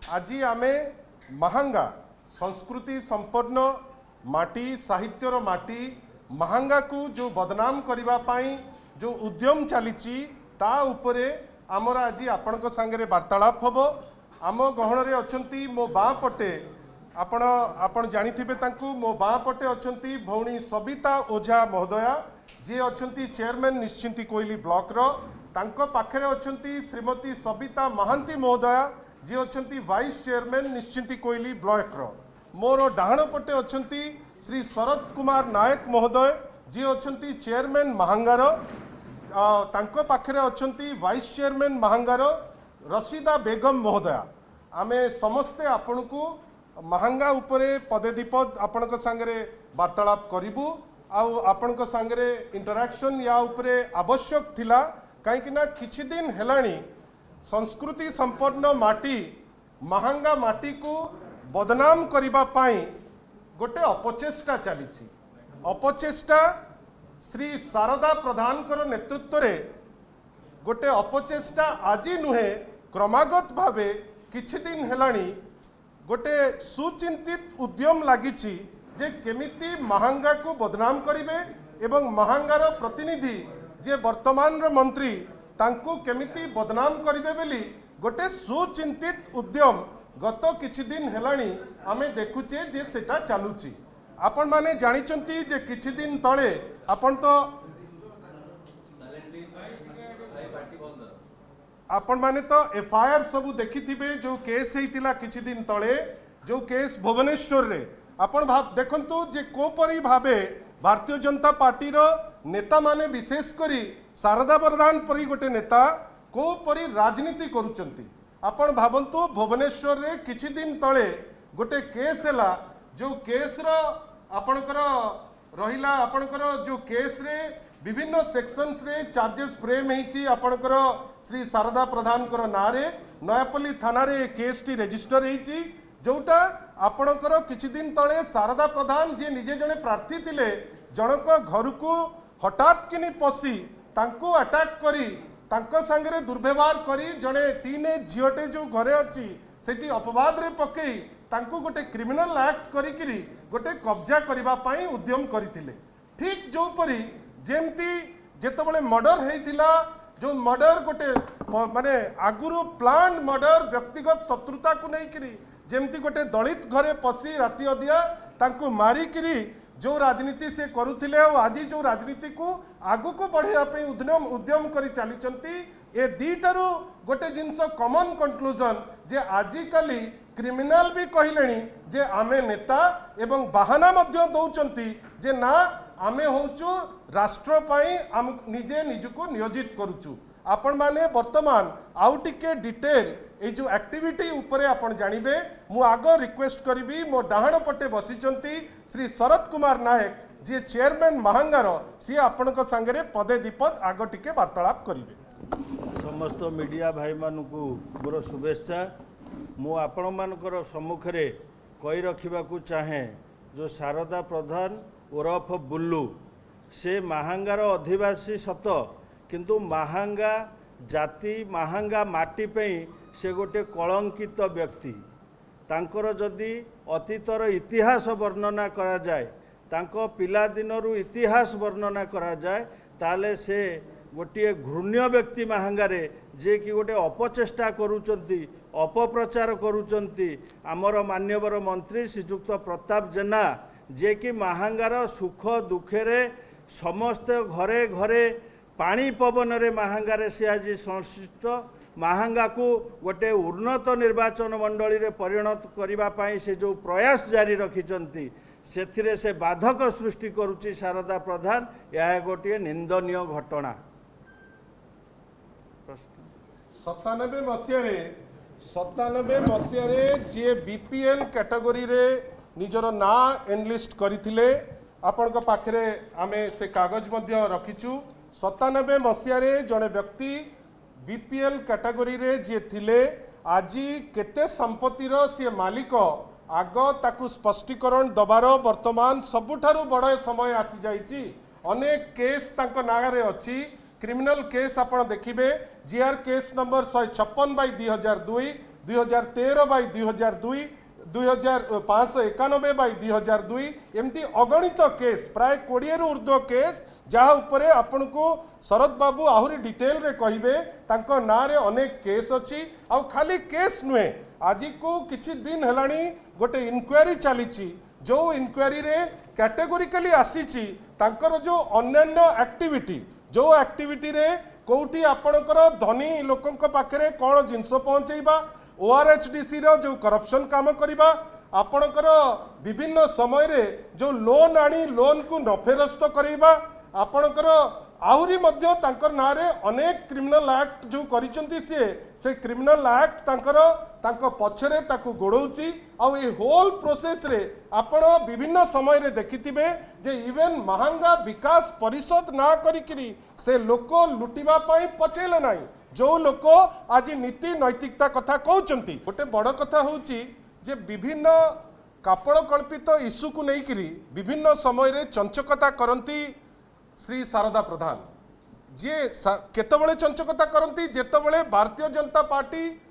आज आमे महांगा संस्कृति संपन्न माटी साहित्यर माटी महांगा को जो बदनाम करबा पाई जो उद्यम चली ता उपरे आमर आज आपण सांगे वार्तालाप हम आम गहन अच्छा मो बाँ पटे आपण जानिथिबे तांकु मो बाँ पटे अच्छा भौणी सबिता ओझा महोदया जी अच्छा चेयरमैन निश्चिंती कोइली ब्लॉक रो तांको पाखरे अच्छा श्रीमती सबिता महांती महोदया जी अच्छा वाइस चेयरमैन निश्चिंती कोइली ब्लॉक रो मोर डाहण पटे अच्छा श्री शरद कुमार नायक महोदय जी अच्छा चेयरमैन महांगार तांको पाखरे अच्छा वाइस चेयरमैन महांगार रशीदा बेगम महोदया आमे समस्ते आपण को महांगा उपरे पदे दीपद आपण सांगे वार्तालाप करूँ आपण सांगे इंटराक्शन या उपरे आवश्यक थिला कहीं किछि दिन हेलानी संस्कृति संपन्न माटी महांगा माटी को बदनाम करिबा पाई गोटे अपचेष्टा चली अपचेष्टा श्री शारदा प्रधान नेतृत्व रे गोटे अपचेष्टा आज नुहे क्रमागत भावे किछि दिन हेलानी गोटे सुचिंतित उद्यम लगी जे केमिति महांगा को बदनाम करिवे एवं महांगार प्रतिनिधि जे वर्तमान मंत्री तांको केमिति बदनाम करिवे बेली गोटे सुचिंतित उद्यम गत किछि दिन हेलानी आमे देखुचे जे सेटा चालुची आपण माने जानिचंती जे किछि दिन तळे आपण तो आपण माने तो एफआईआर सबु देखिथिबे जो केस हेतिला किछि दिन तळे जो केस भुवनेश्वर रे आपण भाव देखंतु जे कोपरी भाबे भारतीय जनता पार्टी रो नेता माने विशेष करी शारदा प्रधान परी गोटे नेता कोपरी राजनीति करूचंती आपण भावंतु भुवनेश्वर रे किछि दिन तळे गोटे केस हैला जो केस रो आपणकर रहिला आपणकर जो केस रे विभिन्न सेक्शंस रे चार्जेस फ्रेम हेची आपणकर श्री शारदा प्रधान नारे नयापल्ली थाना रे केस टी रजिस्टर हेची जोटा आपणकर किछि दिन तळे शारदा प्रधान जे निजे जने प्रार्थी थिले जनक घर को हठात किनी पसी तांको अटैक करी तांको संगे दुर्व्यवहार करी जने टीनेज झियोटे जो घरे अछि सेठी अपवाद रे पकई तांको गोटे क्रिमिनल एक्ट करी गोटे कब्जा करबा पाई उद्यम करथिले ठीक जो परी जेमती जेतबळे मर्डर हेतिला जो मर्डर गोटे माने आगुरु प्लान मर्डर व्यक्तिगत शत्रुता को नहीं करी जेमती गोटे दलित घरे पसी राति अदिया तांको मारी करी जो राजनीति से करुथिले और आज जो राजनीति को आगु को बढ़ाया पे उद्यम करी चलीचंती ए दीटारू गोटे जिनस कॉमन कंक्लूजन जे आजिकाली क्रिमिनल भी कहलेनी जे आमे नेता एवं बहाना मध्य दौचंती जे ना आमे होचु राष्ट्र पाई आम निजे निजको नियोजित करूचु आपण माने वर्तमान आउ टिके डिटेल ए जो एक्टिविटी उपरे आपण जानिबे मु आगो रिक्वेस्ट करिबी मो डाहण पटे बसिचंती श्री शरद कुमार नायक जे चेयरमैन महांगार सी आपणक संगे पदे दीपद आगो टिके वार्तालाप करिवे समस्त मीडिया भाई मानकु मोर शुभेच्छा मु आपण मानकर सम्मुख रे कहि रखिबाकू चाहे जो शारदा प्रधान ओरफ बुल्लू से महांगार अधिवासी सत किंतु महांगा जाति महांगा माटी पे से गोटे कलंकित व्यक्ति तांकर जदि अतीतर इतिहास वर्णना करा जाए तांको पिला दिनरू इतिहास वर्णना करा जाए ताले से गोटे घृण्य व्यक्ति महांगारे जे कि गोटे अपचेष्टा करुचंती अपप्रचार करुचंती आमर मान्यवर मंत्री श्रीजुक्त प्रताप जेना जे कि महांगार सुख दुखे समस्त घरे घरे पानी पवन रे महांगारे से आज संश्लिष्ट महांगा को गोटे उन्नत निर्वाचन मंडली रे परिणत करने से जो प्रयास जारी रखिचंती से से बाधक सृष्टि करुच्ची शारदा प्रधान यह गोटे निंदनीय घटना 97 मसीह जी बीपीएल कैटेगरी रे निजर ना एनलिस्ट करथिले आपण को पाखरे आमे से कागज मध्य रखिचु 97 मसीह जड़े व्यक्ति बीपीएल कैटेगरी रे जे थिले आज केते संपत्तिर सी मालिक आग ताकू स्पष्टीकरण दबार वर्तमान सबुठारु बड़ समय आसी जाइछि अनेक केस तांको नागारे अछि क्रिमिनल केस आपण देखिबे जीआर केस नंबर 156/2002 2013/2002 2591/2002 एमती अगणित केस प्राय 20 रु ऊर्ध्व केस जहाँ उपरे आपन को शरद बाबू आहुरी डिटेल रे कहिबे तांको ना रे अनेक केस अछि आ खाली केस नुहे आज को किछि दिन हेलानी गोटे इनक्वारी चलीची जो इनक्वारी रे कैटेगोरिकली आसीची तांकर जो अन्यान्य एक्टिविटी जो एक्टिविटी रे कोउटी आपणकर धनी लोकंक पाखरे कोन जिंस पहुंचेबा ओआरएचडीसी रो जो करप्शन काम करिबा आपणकर विभिन्न समय रे जो लोन आनी लोन को नफेरस्त करेबा आपणकर आहुरी मध्य तांकर नारे अनेक क्रिमिनल एक्ट जो करिसंती से क्रिमिनल एक्ट तांको पछरे ताकू गोड़ौची आ ए होल प्रोसेस रे आपण विभिन्न समय रे देखिथिबे जे इवन महंगा विकास परिषद ना करिकरी से लोक लुटिबा पई पछेले नाही जो लोक आज नीति नैतिकता कथा कहउचंती गोटे बड़ कथा होउची जे विभिन्न कापड़ कल्पित इश्यू को लेकिरी विभिन्न समय रे चंचकता करंती श्री शारदा प्रधान जे केतबळे चंचकता करंती जेतबळे भारतीय जनता पार्टी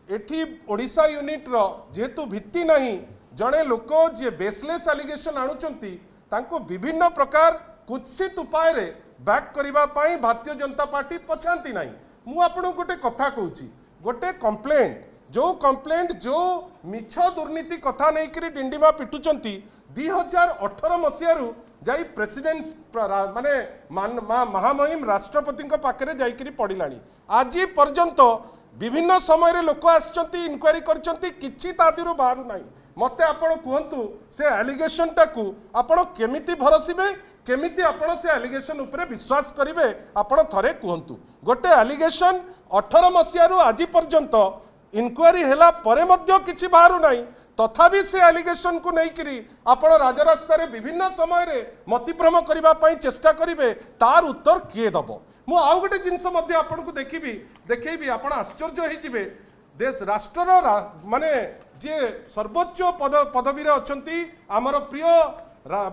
एठी ओडिशा यूनिट रो जेतु भित्ति नहीं जड़े लोक जे बेसलेस एलिगेशन आणुचंती तांको विभिन्न प्रकार कुत्सित उपाय रे बैक करिबा पाई भारतीय जनता पार्टी पछांती नहीं मु आपन गोटे कथा कहूची गोटे कंप्लेंट जो मिछ दुर्नीति कथा नहीं करी डिंडिमा पिटुचंती 2018 मसियारू जाई प्रेसिडेंट माने महामहिम राष्ट्रपति पाखे जाइकरी पड़िलानी आज पर्यंत विभिन्न समय रे लोक आछंती इनक्वारी करछंती किछि तादिरु बाहरु नाही मते आपण कहंतु से एलिगेशन टाकू आपण केमिति भरसिबे केमिति आपण से एलिगेशन उपरे विश्वास करिवे आपण थरे कहंतु गोटे एलिगेशन 18 मसियारू आज पर्यंत इनक्वारी हेला परे मध्य किछि बाहरु नाही तथापि से एलिगेशन को लेकिरी आपण राजरास्ता रे विभिन्न समय रे मतिभ्रम करिबा पई चेष्टा करिवे तार उत्तर किए दबो मु आउ गोटे जिंस मध्य आपण को देखैबी आपण आश्चर्य होई जिवे देश राष्ट्र माने जे सर्वोच्च पदवी रे अछंती हमर प्रिय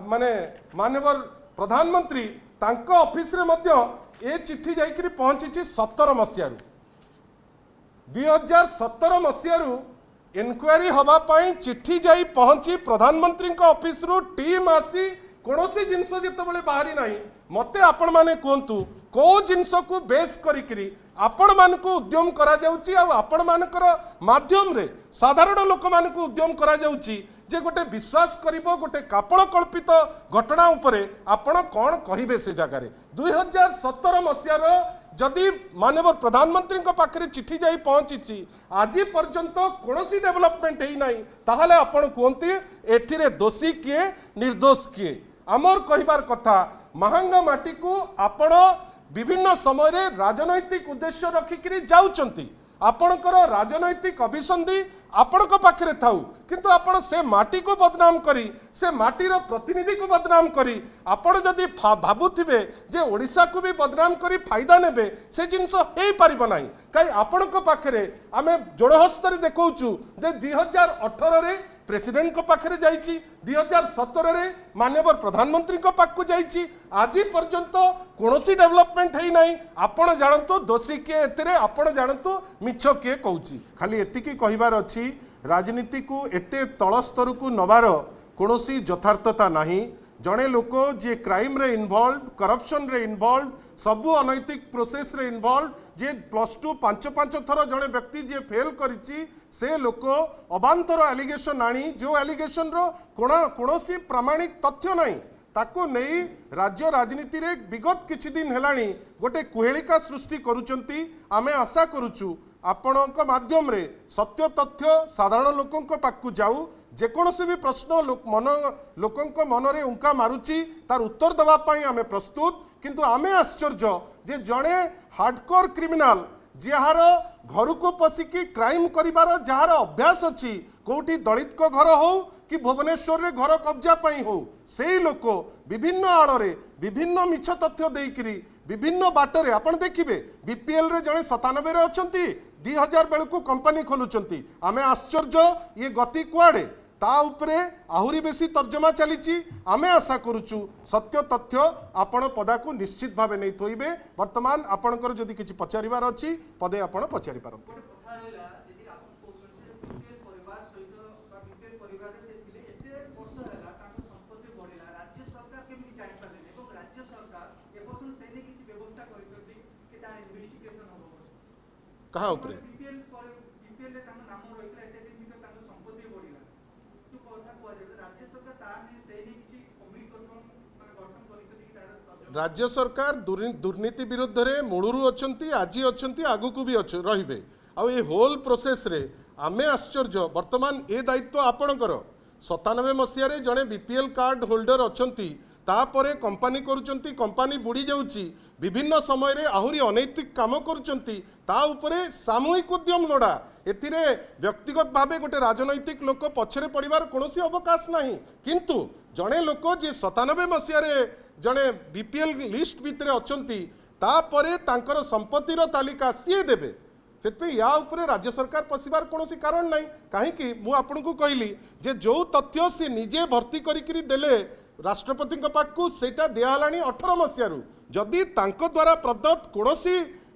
माने माननीय प्रधानमंत्री तांको ऑफिस रे मध्य ए चिट्ठी जाइकरी पहुंची 17 मसियारू 2017 मसियारू इनक्वारी हवा पाई चिट्ठी जाई पहुंची प्रधानमंत्री ऑफिस रु टीम आसी कोनोसी जिंस जितबले बाहरी नाही मते आपण माने कोंतु को जिंस को बेस करिकरी आपण मान को उद्यम करा जाउची आ आपण मानकर माध्यम रे साधारण लोक मान को उद्यम करा जाउची जे गोटे विश्वास करिवो गोटे कापड़ कल्पित घटना उपरे आपण कोन कहिबे से जगह रे 2017 मसियार जदि माननीय प्रधानमंत्री पाखे चिट्ठी जाई पहुंची आज पर्यंत कौन डेवलपमेंट है ना ताहले आपण कहते एठिरे दोषी किए निर्दोष किए आमर कहबार कथा महंगा माटी को आपण विभिन्न समय रे राजनैतिक उद्देश्य रखिकी जाउचंती आपणकर राजनैतिक अभिसंधि आपणक पाखे थाउ किंतु आपण से माटी को बदनाम करी से माटीर प्रतिनिधि को बदनाम करी आपण जदि भाबुथिबे जे ओडिशा को भी बदनाम करी फायदा नेबे से जिंस हेई परिबो नाही काई आपणक पाखे आमे जोड़हस्तरे देखौचु जे 2018 रे प्रेसिडेंट को पाखे जाइची 2017 रे माननीय प्रधानमंत्री को पाखु जाइची आज पर्यंत कोनोसी डेवलपमेंट है नहीं आपण जानतु दोषी किए एतिरे आपण जानतु मिछ किए कहूची खाली एतिकी कहिबार अछि राजनीति को एते तल स्तर को नबार कोनोसी यथार्थता नाही जड़े लोक जे क्राइम रे इन्वॉल्व करप्शन रे इन्वॉल्व सबु अनैतिक प्रोसेस रे इन्वॉल्व जे +2 5 थर जड़े व्यक्ति जे फेल करिछि से लोक अबांतर एलिगेशन आनी जो एलिगेशन रो कोनोसी प्रामाणिक तथ्य नाही ताको नहीं राज्य राजनीति रे विगत किछि दिन हेलानी गोटे कुहेलिका सृष्टि करूचंती आमे आशा करूचु आपणक माध्यम रे सत्य तथ्य साधारण लोकंक पाखु जाऊ जेकोसी भी प्रश्न लोकंक मनरे उंका मारुची तार उत्तर देवा पाई आमे प्रस्तुत किंतु आमे आश्चर्य जे जड़े हार्डकोर क्रिमिनाल जार घर को पशिकी क्राइम करिवार जार अभ्यास अच्छी कोठी दलित को घर हो कि भुवनेश्वर रे घर कब्जा पाई हो से लोक विभिन्न आड़े विभिन्न मिछ तथ्य देकरी विभिन्न बाटरे आपण देखिबे बीपीएल रे जड़े 97 रे अछंती 2000 बेलू कंपनी खोलुचंती आमे आश्चर्य ये गति कुआड़े ता उपरे आहुरी बेसी तर्जमा चलीची आमे आशा करूचु सत्य तथ्य आपण पदा को निश्चित भावे नहीं थोइबे वर्तमान आपणकर जदि किछि पचारिबार अछि पदे आपण पचारि पारंतु कहाँ उपरे बीपीएल रे तांको नाम रहितला एते दिन भीतर तांको संपत्ति बढ़िला तू कोठा को राज्य सरकार ता ने सेही किछि कमिटी माने गठन करिसथि कि तार राज्य सरकार दुर्नीति विरुद्ध रे मूलरू अछंती आज अछंती आगुकू भी रहिबे आ ये होल प्रोसेस रे आमे आश्चर्य वर्तमान ए दायित्व आपणकर 97 मसीह जड़े बीपीएल कार्ड होल्डर अछंती तापरे कंपानी करुचंती कंपानी बुड़ी जाउची विभिन्न समय रे आहुरी अनैतिक काम करुचंती ता उपरे सामूहिक उद्यम लोड़ा एथिरे व्यक्तिगत भावे गोटे राजनैतिक लोक पछरे पड़िबार कोनोसी अवकाश नाही किंतु जड़े लोक जे 97 मसीह रे जड़े बीपीएल लिस्ट भितर अछंती तापरे तांकर संपत्तिर तालिका सीए देबे से या उपरे राज्य सरकार पशिबार कोनोसी कारण नाही काहेकि मु आपनकु कहली जे जो तथ्य से निजे भर्ती करिकरी देले राष्ट्रपति पाखु सेटा दियालानी 18 मसीहारू जदि तांको द्वारा प्रदत्त कोनोसी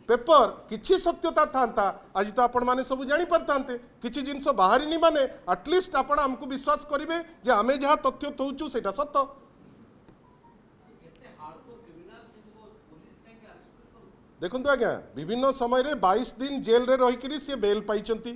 पेपर किछि सत्यता थांता आज तो आपण माने सब जानि परतांते किछि जिंस बाहरिनी माने एटलिस्ट आपण हमकु विश्वास करिवे जे आमे जहा तथ्य तौचु सेटा सत्य देखंतु आज्ञा विभिन्न समय रे 22 दिन जेल रे रहिकरी से बेल पाइचंती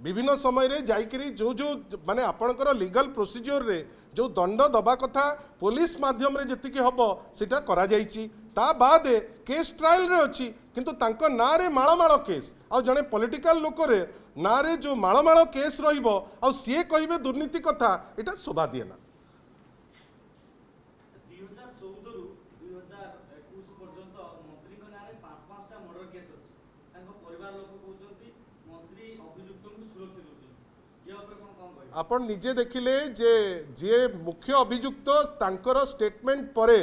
विभिन्न समय रे जाइकरी जो जो माने आपणकर लीगल प्रोसीजर रे जो दंड दबा कथा पुलिस माध्यम रे जतिके हबो सेटा करा जाइची ता बाद केस ट्रायल रे अछि किंतु तांको ना रे माळमाळ केस आ जने पॉलिटिकल लोक रे ना रे जो माळमाळ केस रहिबो आ सीए कहिबे दुर्नीति कथा एटा शोभा दिएना 2014 रु 2021 पर्यंत मंत्री को नारे 5-5टा मर्डर केस अछि तांको परिवार लोक कहउचंती मंत्री अभियुक्त को सुरक्षा दउचंती जे ऊपर कोन काम कहि आपण निजे देखिले जे मुख्य अभियुक्त तांकर स्टेटमेंट परे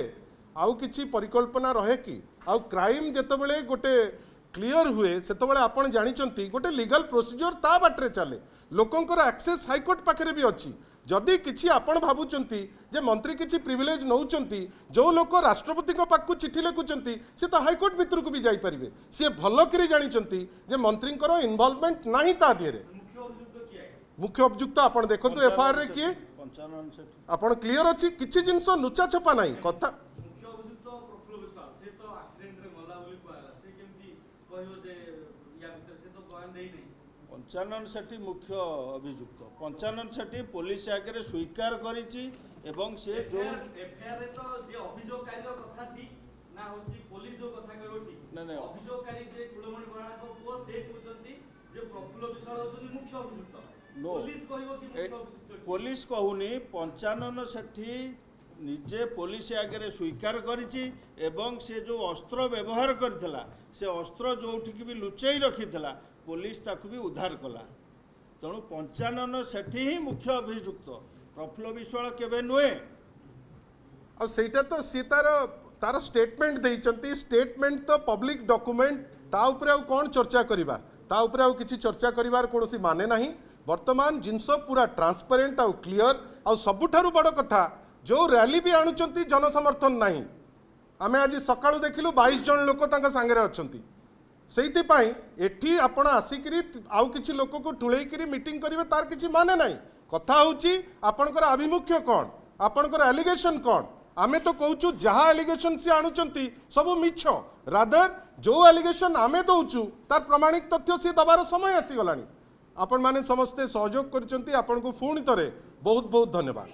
आउ किछि परिकल्पना रहे कि आउ क्राइम जेतबेले गोटे क्लियर हुए सेतबेले आपण जानिचंती गोटे लीगल प्रोसीजर ता बाटरे चले लोकंकर एक्सेस हाईकोर्ट पाखरे भी अछि जदि किछि आपण भाबुचंती जे मंत्री किछि प्रिविलेज नउचंती जो लोक राष्ट्रपति को पाखु चिठी लेखुचंती से तो हाईकोर्ट भीतर को भी जाई परिबे से भलो करी जानिचंती जे मंत्रींकर इन्वॉल्वमेंट नाही ता दिएरे मुख्य अभियुक्त आपण देखंतु एफआईआर रे किए 55 आपण क्लियर अछि किछि जिंस नुचा छपा नाही कथा मुख्य अभियुक्त प्रफुल्ल विश्वास से तो एक्सीडेंट रे मल्ला बोली कहला से केमती कहयो जे या भीतर से तो बयान देई नै 55 सेठी मुख्य अभियुक्त 55 सेठी पुलिस आगे स्वीकार करिछि एवं से जो एफआईआर रे तो जे अभियोगकारी रो कथा ठीक ना होची पुलिस जो कथा कहयो ठीक नहीं। अभियोगकारी जे कुलमणि बराड़ को पुओ से कहउचंती जे प्रफुल्ल विश्वास होचंती मुख्य अभियुक्त नो पुलिस कहयो कि मुख्य अभियुक्त पुलिस कहूनी 55 सेठी निजे पुलिस आगे स्वीकार करिछि एवं से जो अस्त्र व्यवहार करथिला से अस्त्र जोठी भी लुचेई रखिथिला पुलिस ताकू भी उद्धार कला तेणु 55 सेठी ही मुख्य अभियुक्त प्रफुल्ल विश्वास केबे नुहे आ सेटा तो सी तार स्टेटमेंट देइचंती स्टेटमेंट तो पब्लिक डॉक्यूमेंट ता ऊपर आ कोन चर्चा करिबा ता ऊपर आ किछि चर्चा करिवार कोनोसी माने नाही वर्तमान जिनस पूरा ट्रांसपेरेंट आ क्लियर आ सबुठारु बड़ कथा जो रैली भी आणुचंती जनसमर्थन नाही आमे आज सकाळु देखिलु 22 जन लोक तांका संगे रे अछंती सेइथिपाई एठी आपण आसिकरी आउ किछि लोक को ठुळेइकरी मीटिंग करिवे तार किछि माने नाही कथा होची आपणकर आभिमुख्य कोन आपणकर एलिगेशन कोन आमे तो कहूचु जहा एलिगेशन से आणुचंती सब मिछ रादर जो एलिगेशन आमे दउचु तार प्रमाणिक तथ्य से दबार समय आसी गलानी आपण माने समस्ते सहयोग करचंती आपण को पुणी तरे बहुत बहुत धन्यवाद।